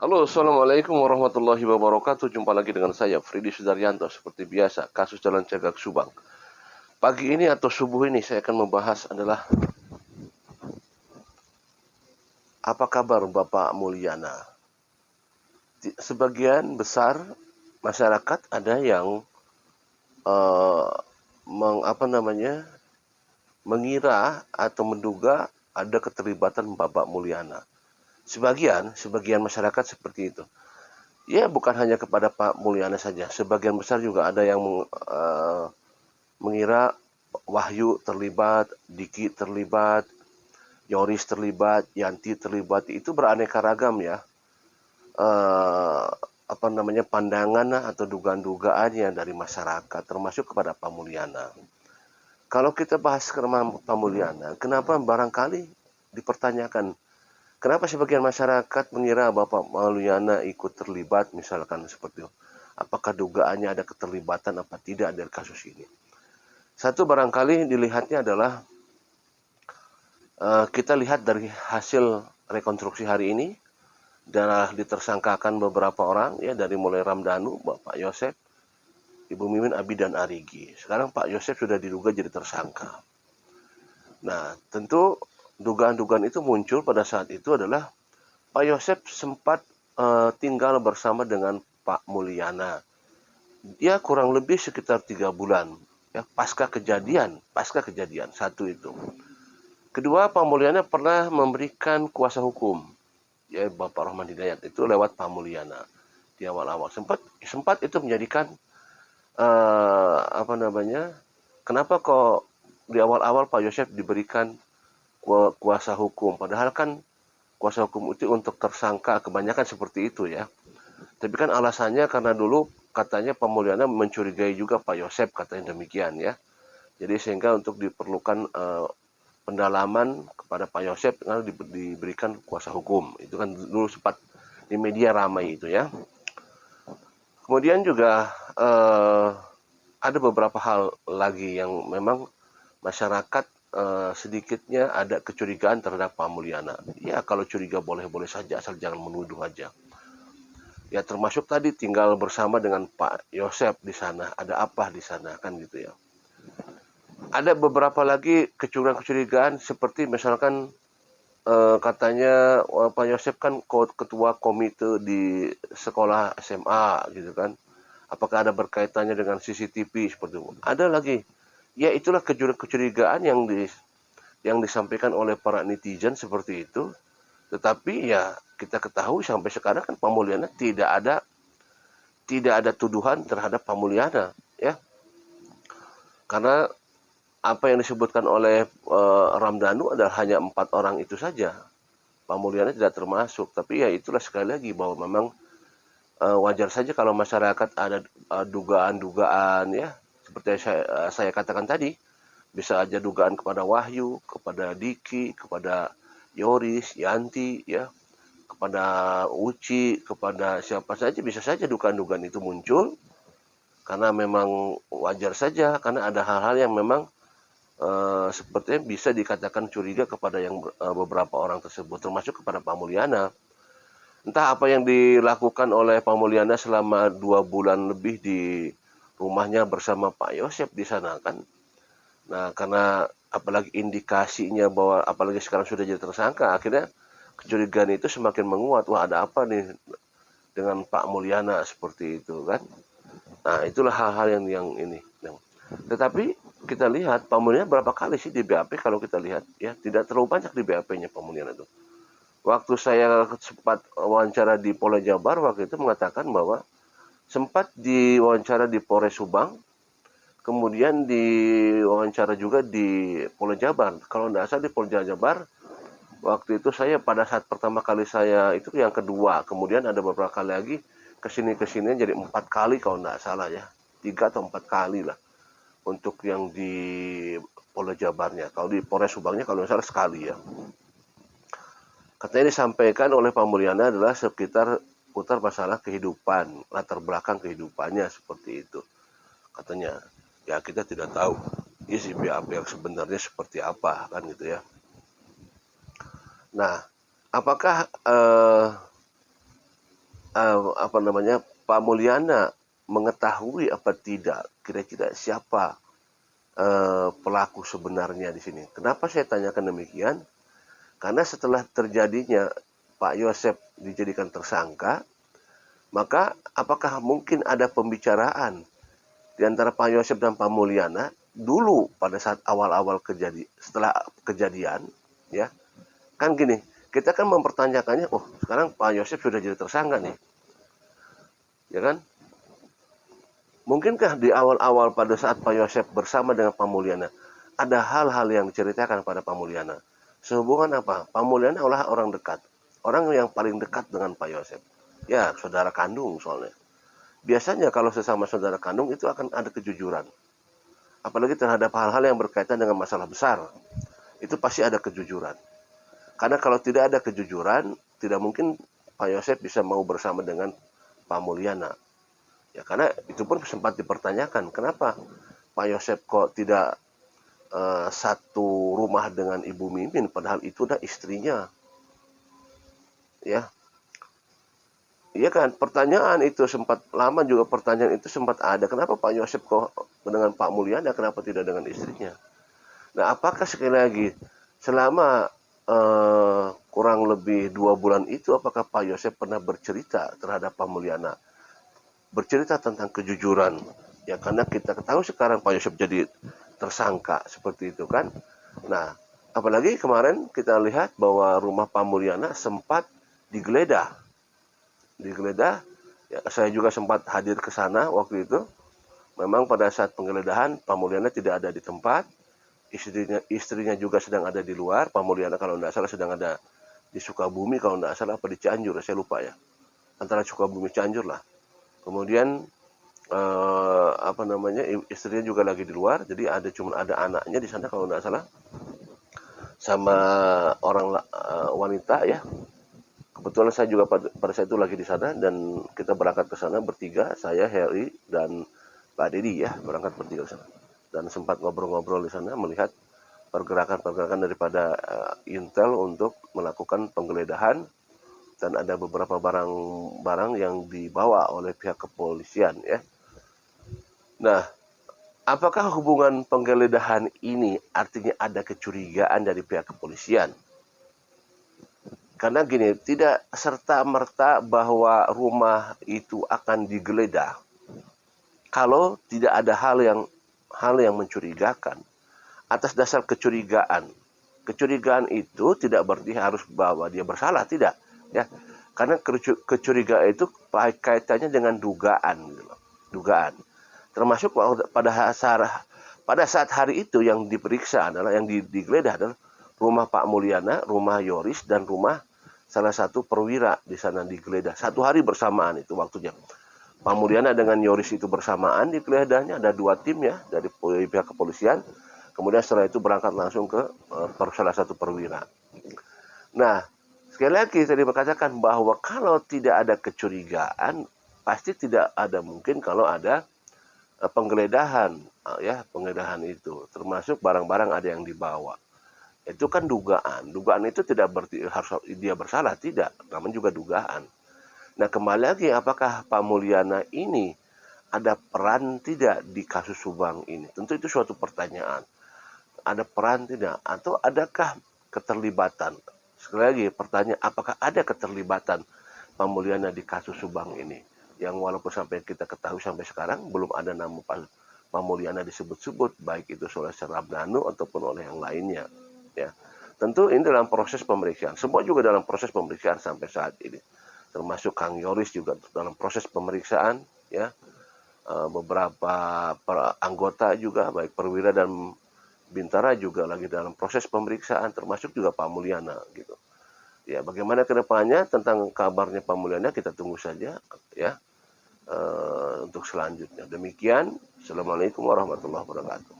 Halo, Assalamualaikum warahmatullahi wabarakatuh. Jumpa lagi dengan saya, Fridi Sudaryanto. Seperti biasa, kasus Jalan Cagak Subang. Pagi ini atau subuh ini saya akan membahas adalah apa kabar Bapak Mulyana. Sebagian besar masyarakat ada yang eh, mengira atau menduga ada keterlibatan Bapak Mulyana. Sebagian masyarakat seperti itu. Ya, bukan hanya kepada Pak Mulyana saja. Sebagian besar juga ada yang mengira Wahyu terlibat, Diki terlibat, Yoris terlibat, Yanti terlibat. Itu beraneka ragam ya. Eh, Pandangan atau dugaan-dugaannya dari masyarakat termasuk kepada Pak Mulyana. Kalau kita bahas kelemahan Pak Mulyana, kenapa barangkali dipertanyakan kenapa sebagian masyarakat mengira Bapak Mulyana ikut terlibat misalkan seperti itu. Apakah dugaannya ada keterlibatan apa tidak dari kasus ini? Satu barangkali dilihatnya adalah kita lihat dari hasil rekonstruksi hari ini dan ditersangkakan beberapa orang ya dari mulai Ramdhanu, Bapak Yosef, Ibu Mimin, Abi dan Arigi. Sekarang Pak Yosef sudah diduga jadi tersangka. Nah, tentu dugaan-dugaan itu muncul pada saat itu adalah Pak Yosef sempat tinggal bersama dengan Pak Mulyana. Dia kurang lebih sekitar 3 bulan ya pasca kejadian satu itu. Kedua, Pak Mulyana pernah memberikan kuasa hukum, ya Bapak Rahman Hidayat itu lewat Pak Mulyana di awal-awal. Sempat itu menjadikan apa namanya? Kenapa kok di awal-awal Pak Yosef diberikan kuasa hukum, padahal kan kuasa hukum itu untuk tersangka, kebanyakan seperti itu ya. Tapi kan alasannya karena dulu katanya Pak Mulyana mencurigai juga Pak Yosef, katanya demikian ya. Jadi sehingga untuk diperlukan pendalaman kepada Pak Yosef karena diberikan kuasa hukum. Itu kan dulu sempat di media ramai itu ya. Kemudian juga ada beberapa hal lagi yang memang masyarakat sedikitnya ada kecurigaan terhadap Pak Mulyana. Ya kalau curiga boleh-boleh saja asal jangan menuduh aja. Ya termasuk tadi tinggal bersama dengan Pak Yosef di sana. Ada apa di sana kan gitu ya. Ada beberapa lagi kecurigaan-kecurigaan seperti misalkan katanya Pak Yosef kan ketua komite di sekolah SMA gitu kan. Apakah ada berkaitannya dengan CCTV seperti itu? Ada lagi. Ya itulah kecurigaan yang disampaikan oleh para netizen seperti itu. Tetapi ya kita ketahui sampai sekarang kan Pak Mulyana tidak ada tuduhan terhadap Pak Mulyana ya. Karena apa yang disebutkan oleh Ramdhanu adalah hanya 4 orang itu saja. Pak Mulyana tidak termasuk. Tapi ya itulah sekali lagi bahwa memang wajar saja kalau masyarakat ada dugaan-dugaan ya. Seperti yang saya katakan tadi, bisa aja dugaan kepada Wahyu, kepada Diki, kepada Yoris, Yanti, ya, kepada Uci, kepada siapa saja bisa saja dugaan-dugaan itu muncul karena memang wajar saja karena ada hal-hal yang memang sepertinya bisa dikatakan curiga kepada yang beberapa orang tersebut termasuk kepada Pak Mulyana. Entah apa yang dilakukan oleh Pak Mulyana selama 2 bulan lebih di rumahnya bersama Pak Yosef di sana kan. Nah, karena apalagi indikasinya bahwa apalagi sekarang sudah jadi tersangka, akhirnya kecurigaan itu semakin menguat. Wah, ada apa nih dengan Pak Mulyana seperti itu kan? Nah, itulah hal-hal yang ini. Nah, tetapi kita lihat Pak Mulyana berapa kali sih di BAP kalau kita lihat ya tidak terlalu banyak di BAP-nya Pak Mulyana itu. Waktu saya sempat wawancara di Polda Jabar waktu itu mengatakan bahwa sempat diwawancara di Polres Subang, kemudian diwawancara juga di Polda Jabar. Kalau tidak salah di Polda Jabar, waktu itu saya pada saat pertama kali saya itu yang kedua, kemudian ada beberapa kali lagi kesini jadi 4 kali kalau tidak salah ya, 3 atau 4 kali lah untuk yang di Polda Jabarnya. Kalau di Polres Subangnya kalau tidak salah sekali ya. Katanya disampaikan oleh Pak Mulyana adalah sekitar putar masalah kehidupan, latar belakang kehidupannya seperti itu. Katanya, ya kita tidak tahu isi BAP yang sebenarnya seperti apa kan gitu ya. Nah, apakah apa namanya, Pak Mulyana mengetahui apa tidak kira-kira siapa pelaku sebenarnya di sini. Kenapa saya tanyakan demikian? Karena setelah terjadinya Pak Yosep dijadikan tersangka, maka apakah mungkin ada pembicaraan di antara Pak Yosep dan Pak Mulyana dulu pada saat awal-awal setelah kejadian, ya kan gini, kita kan mempertanyakannya, oh sekarang Pak Yosep sudah jadi tersangka nih, ya kan? Mungkinkah di awal-awal pada saat Pak Yosep bersama dengan Pak Mulyana ada hal-hal yang diceritakan pada Pak Mulyana? Sehubungan apa? Pak Mulyana adalah orang dekat, orang yang paling dekat dengan Pak Yosep. Ya, saudara kandung soalnya. Biasanya kalau sesama saudara kandung itu akan ada kejujuran. Apalagi terhadap hal-hal yang berkaitan dengan masalah besar. Itu pasti ada kejujuran. Karena kalau tidak ada kejujuran, tidak mungkin Pak Yosep bisa mau bersama dengan Pak Mulyana. Ya karena itu pun sempat dipertanyakan, kenapa Pak Yosep kok tidak satu rumah dengan Ibu Mimin, padahal itu udah istrinya. Ya, iya kan, pertanyaan itu sempat lama juga, pertanyaan itu sempat ada. Kenapa Pak Yosep kok dengan Pak Mulyana, kenapa tidak dengan istrinya? Nah, apakah sekali lagi selama kurang lebih 2 bulan itu, apakah Pak Yosep pernah bercerita terhadap Pak Mulyana? Bercerita tentang kejujuran. Ya karena kita ketahui sekarang Pak Yosep jadi tersangka seperti itu kan. Nah, apalagi kemarin kita lihat bahwa rumah Pak Mulyana sempat digeledah. Digeledah, ya, saya juga sempat hadir ke sana waktu itu. Memang pada saat penggeledahan Pak Mulyana tidak ada di tempat. Istrinya juga sedang ada di luar. Pak Mulyana kalau tidak salah sedang ada di Sukabumi, kalau tidak salah apa di Cianjur, saya lupa ya. Antara Sukabumi Cianjur lah. Kemudian apa namanya, istrinya juga lagi di luar, jadi cuma ada anaknya di sana kalau tidak salah, sama orang wanita ya. Kebetulan saya juga pada saat itu lagi di sana dan kita berangkat ke sana bertiga, saya, Heri dan Pak Dedi ya, berangkat bertiga ke sana. Dan sempat ngobrol-ngobrol di sana melihat pergerakan-pergerakan daripada Intel untuk melakukan penggeledahan, dan ada beberapa barang-barang yang dibawa oleh pihak kepolisian ya. Nah, apakah hubungan penggeledahan ini artinya ada kecurigaan dari pihak kepolisian? Karena gini, tidak serta-merta bahwa rumah itu akan digeledah kalau tidak ada hal yang mencurigakan. Atas dasar kecurigaan. Kecurigaan itu tidak berarti harus bahwa dia bersalah, tidak, ya. Karena kecurigaan itu kaitannya dengan dugaan, gitu loh. Dugaan. Termasuk pada saat hari itu yang diperiksa adalah, yang digeledah adalah rumah Pak Mulyana, rumah Yoris, dan rumah salah satu perwira di sana digeledah. Satu hari bersamaan itu waktunya. Pak Mulyana dengan Yoris itu bersamaan digeledahnya, ada 2 tim ya dari pihak kepolisian. Kemudian setelah itu berangkat langsung ke salah satu perwira. Nah, sekali lagi tadi berkatakan bahwa kalau tidak ada kecurigaan, pasti tidak ada mungkin kalau ada penggeledahan, ya penggeledahan itu, termasuk barang-barang ada yang dibawa. Itu kan dugaan. Dugaan itu tidak berarti harus dia bersalah, tidak. Namun juga dugaan. Nah, kembali lagi, apakah Pak Mulyana ini ada peran tidak di kasus Subang ini? Tentu itu suatu pertanyaan. Ada peran tidak? Atau adakah keterlibatan? Sekali lagi pertanyaan, apakah ada keterlibatan Pak Mulyana di kasus Subang ini? Yang walaupun sampai kita ketahui sampai sekarang belum ada nama Pak Mulyana disebut-sebut, baik itu oleh Ramdhanu ataupun oleh yang lainnya. Ya, tentu ini dalam proses pemeriksaan. Semua juga dalam proses pemeriksaan sampai saat ini. Termasuk Kang Yoris juga dalam proses pemeriksaan. Ya, beberapa anggota juga, baik perwira dan Bintara juga lagi dalam proses pemeriksaan, termasuk juga Pak Mulyana gitu. Ya, bagaimana kedepannya tentang kabarnya Pak Mulyana kita tunggu saja ya untuk selanjutnya. Demikian, Assalamualaikum warahmatullahi wabarakatuh.